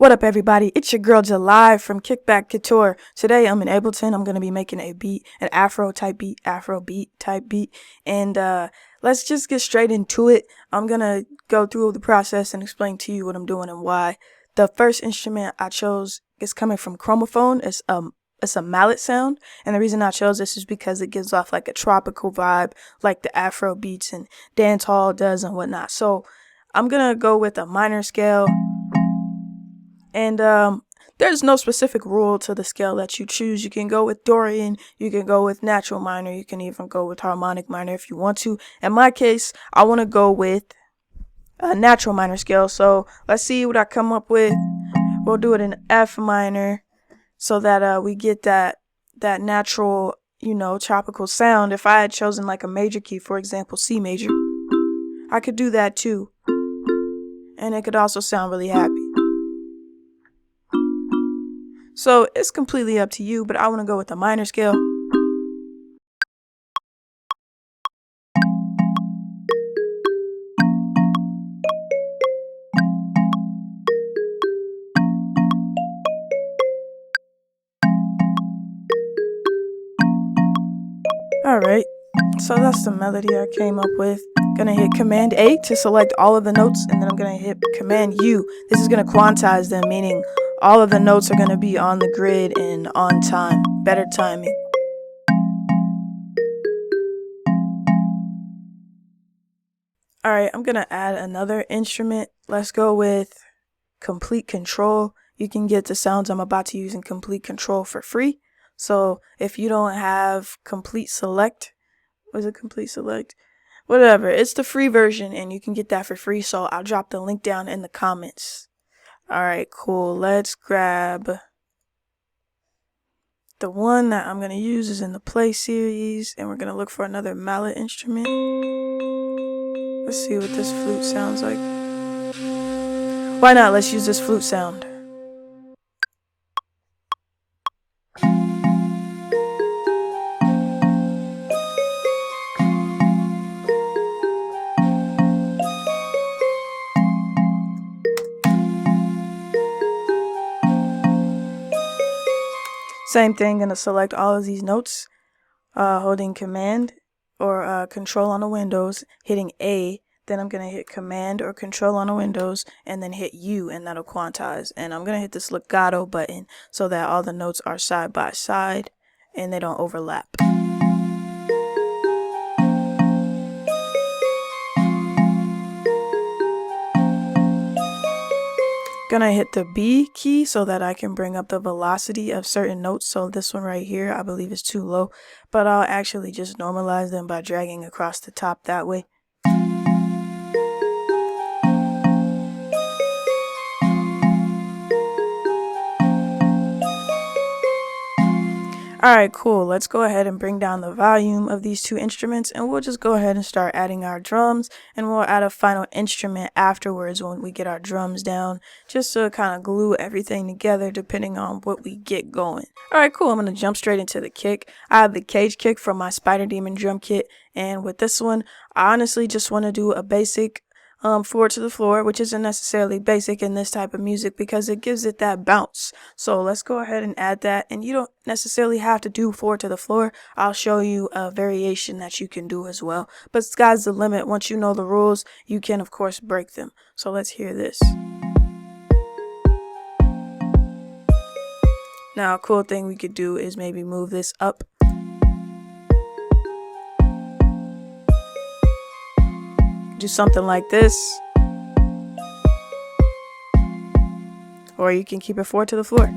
What up, everybody? It's your girl July from Kickback Couture. Today I'm in Ableton. I'm going to be making a beat, an Afrobeat type beat. And let's just get straight into it. I'm going to go through the process and explain to you what I'm doing and why. The first instrument I chose is coming from Chromophone. It's a mallet sound, and the reason I chose this is because it gives off like a tropical vibe, like the Afro beats and dancehall does and whatnot. So I'm gonna go with a minor scale, and there's no specific rule to the scale that you choose. You can go with Dorian, you can go with natural minor, you can even go with harmonic minor if you want to. In my case, I want to go with a natural minor scale. So let's see what I come up with. We'll do it in F minor, so that we get that natural, tropical sound. If I had chosen like a major key, for example, C major, I could do that too. And it could also sound really happy. So it's completely up to you, but I want to go with the minor scale. Alright, so that's the melody I came up with. Gonna hit Command A to select all of the notes, and then I'm gonna hit Command U. This is gonna quantize them, meaning all of the notes are gonna be on the grid and on time. Better timing. Alright, I'm gonna add another instrument. Let's go with Complete Control. You can get the sounds I'm about to use in Complete Control for free. So if you don't have Complete Select, was it Complete Select? Whatever, it's the free version and you can get that for free. So I'll drop the link down in the comments. Alright, cool. Let's grab the one that I'm going to use is in the Play series, and we're going to look for another mallet instrument. Let's see what this flute sounds like. Why not? Let's use this flute sound. Same thing, gonna select all of these notes, holding Command or Control on the Windows, hitting A, then I'm gonna hit Command or Control on the Windows, and then hit U, and that'll quantize. And I'm gonna hit this legato button so that all the notes are side by side and they don't overlap. Gonna hit the B key so that I can bring up the velocity of certain notes. So this one right here, I believe is too low, but I'll actually just normalize them by dragging across the top that way. Alright, cool. Let's go ahead and bring down the volume of these two instruments, and we'll just go ahead and start adding our drums, and we'll add a final instrument afterwards when we get our drums down, just to kind of glue everything together depending on what we get going. Alright, cool. I'm going to jump straight into the kick. I have the cage kick from my Spider Demon drum kit, and with this one, I honestly just want to do a basic forward to the floor, which isn't necessarily basic in this type of music because it gives it that bounce. So let's go ahead and add that, and you don't necessarily have to do forward to the floor. I'll show you a variation that you can do as well, but sky's the limit. Once you know the rules, you can of course break them. So let's hear this. Now a cool thing we could do is maybe move this up. Do something like this, or you can keep it forward to the floor.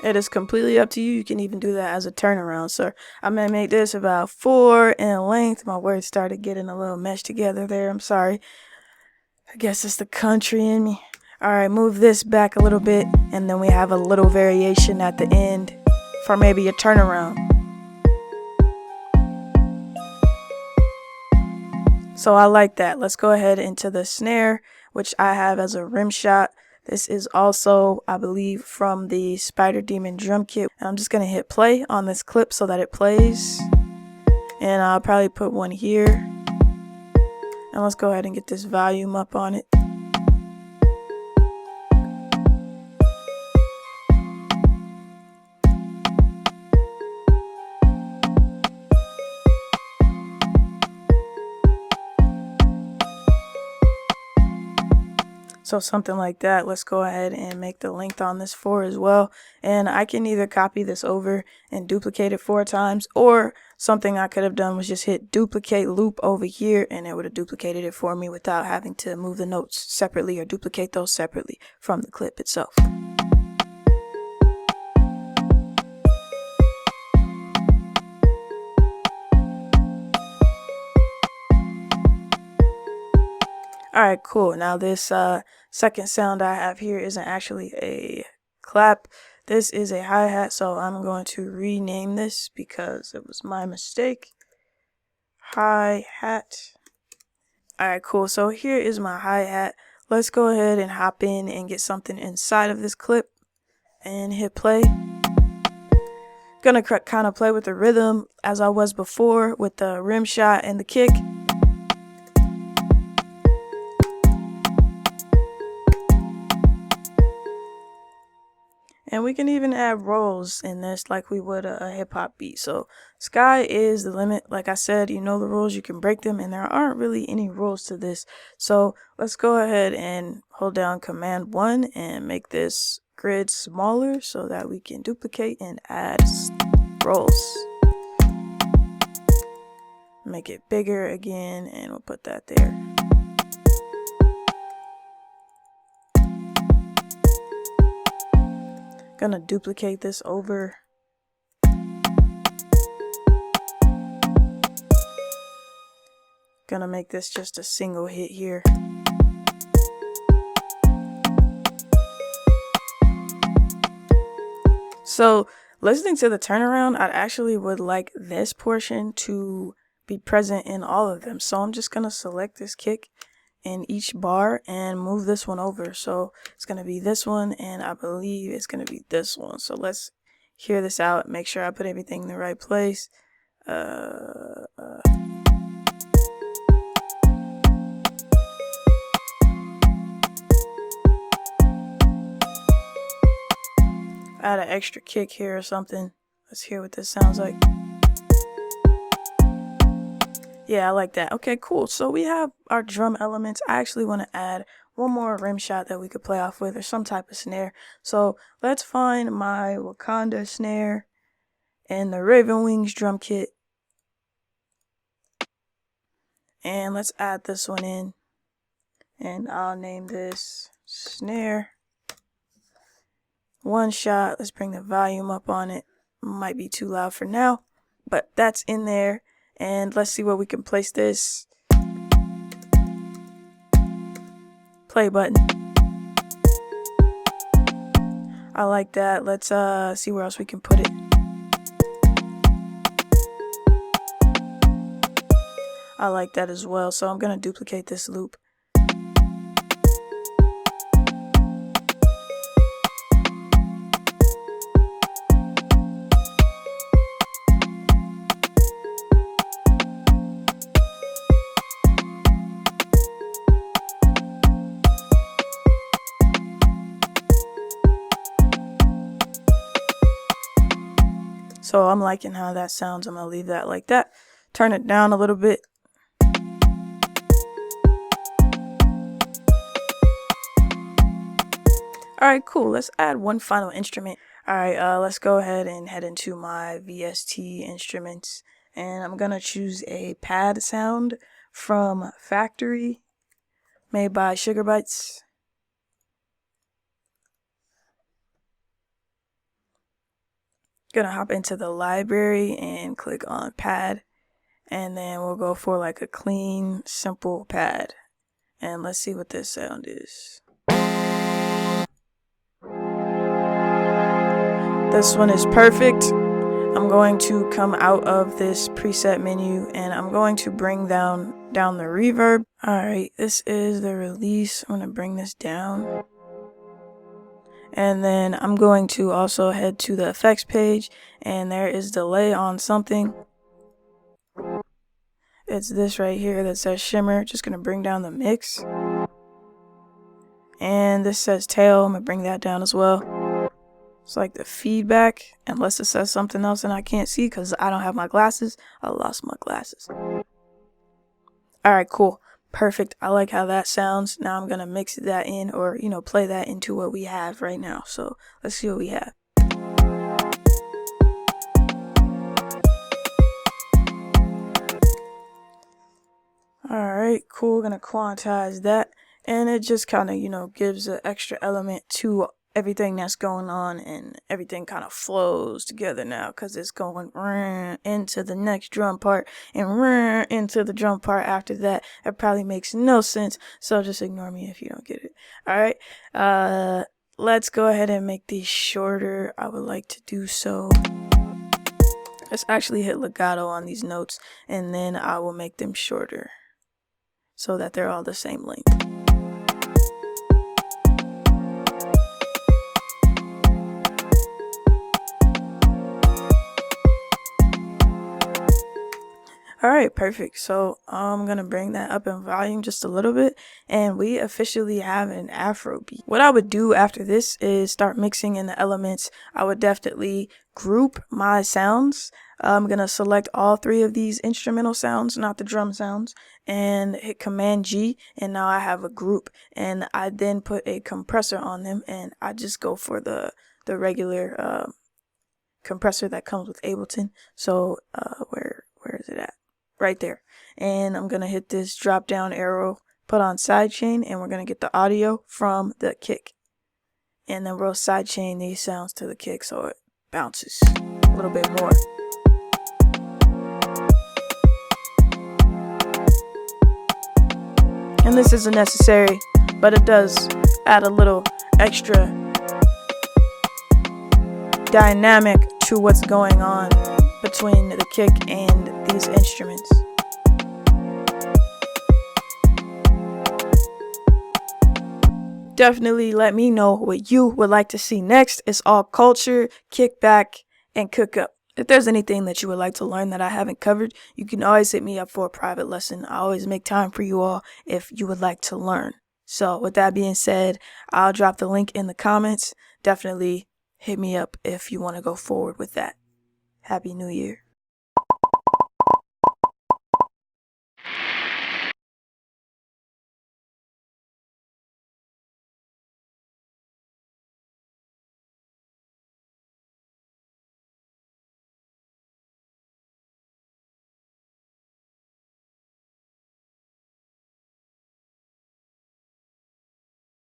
It is completely up to you. You can even do that as a turnaround. So I'm gonna make this about 4 in length. My words started getting a little meshed together there. I'm sorry. I guess it's the country in me. Alright, move this back a little bit, and then we have a little variation at the end for maybe a turnaround. So I like that. Let's go ahead into the snare, which I have as a rim shot. This is also, I believe, from the Spider Demon drum kit. And I'm just going to hit play on this clip so that it plays. And I'll probably put one here. And let's go ahead and get this volume up on it. So something like that. Let's go ahead and make the length on this 4 as well. And I can either copy this over and duplicate it 4 times, or something I could have done was just hit duplicate loop over here and it would have duplicated it for me without having to move the notes separately or duplicate those separately from the clip itself. Alright, cool. Now this second sound I have here isn't actually a clap. This is a hi-hat, so I'm going to rename this because it was my mistake. Hi-hat. Alright, cool. So here is my hi-hat. Let's go ahead and hop in and get something inside of this clip and hit play. Gonna kind of play with the rhythm as I was before with the rim shot and the kick. And we can even add rolls in this like we would a hip-hop beat. So sky is the limit. Like I said, you know the rules, you can break them, and there aren't really any rules to this. So let's go ahead and hold down Command 1 and make this grid smaller so that we can duplicate and add rolls. Make it bigger again, and we'll put that there. Gonna duplicate this over. Gonna make this just a single hit here. So listening to the turnaround, I actually would like this portion to be present in all of them. So I'm just gonna select this kick in each bar and move this one over. So it's going to be this one, and I believe it's going to be this one. So let's hear this out, make sure I put everything in the right place. Add an extra kick here or something. Let's hear what this sounds like. Yeah, I like that. Okay, cool. So we have our drum elements. I actually want to add one more rim shot that we could play off with, or some type of snare. So let's find my Wakanda snare and the Raven Wings drum kit. And let's add this one in. And I'll name this snare. One shot. Let's bring the volume up on it. Might be too loud for now, but that's in there. And let's see where we can place this. Play button. I like that. Let's see where else we can put it. I like that as well. So I'm gonna duplicate this loop. So I'm liking how that sounds. I'm gonna leave that like that. Turn it down a little bit. Alright, cool. Let's add one final instrument. Alright, let's go ahead and head into my VST instruments. And I'm gonna choose a pad sound from Factory, made by Sugar Bites. Gonna hop into the library and click on pad, and then we'll go for like a clean, simple pad. And let's see what this sound is. This one is perfect. I'm going to come out of this preset menu and I'm going to bring down the reverb. Alright, this is the release. I'm gonna bring this down. And then I'm going to also head to the effects page, and there is delay on something. It's this right here that says shimmer. Just gonna bring down the mix. And this says tail. I'm gonna bring that down as well. It's like the feedback, unless it says something else and I can't see because I don't have my glasses. I lost my glasses. Alright, cool. Perfect. I like how that sounds. Now I'm gonna mix that in, or play that into what we have right now. So let's see what we have. Alright, cool. Gonna quantize that, and it just kind of gives an extra element to everything that's going on, and everything kind of flows together now because it's going into the next drum part and into the drum part after that. It probably makes no sense, so just ignore me if you don't get it. Alright, let's go ahead and make these shorter. I would like to do so. Let's actually hit legato on these notes, and then I will make them shorter so that they're all the same length. Alright, perfect. So I'm gonna bring that up in volume just a little bit, and we officially have an Afrobeat. What I would do after this is start mixing in the elements. I would definitely group my sounds. I'm gonna select all 3 of these instrumental sounds, not the drum sounds, and hit Command G, and now I have a group, and I then put a compressor on them, and I just go for the regular compressor that comes with Ableton. So where is it at? Right there. And I'm gonna hit this drop down arrow, put on sidechain, and we're gonna get the audio from the kick, and then we'll sidechain these sounds to the kick so it bounces a little bit more. And this isn't necessary, but it does add a little extra dynamic to what's going on between the kick and these instruments. Definitely let me know what you would like to see next. It's all culture, kick back, and cook up. If there's anything that you would like to learn that I haven't covered, you can always hit me up for a private lesson. I always make time for you all if you would like to learn. So with that being said, I'll drop the link in the comments. Definitely hit me up if you want to go forward with that. Happy New Year.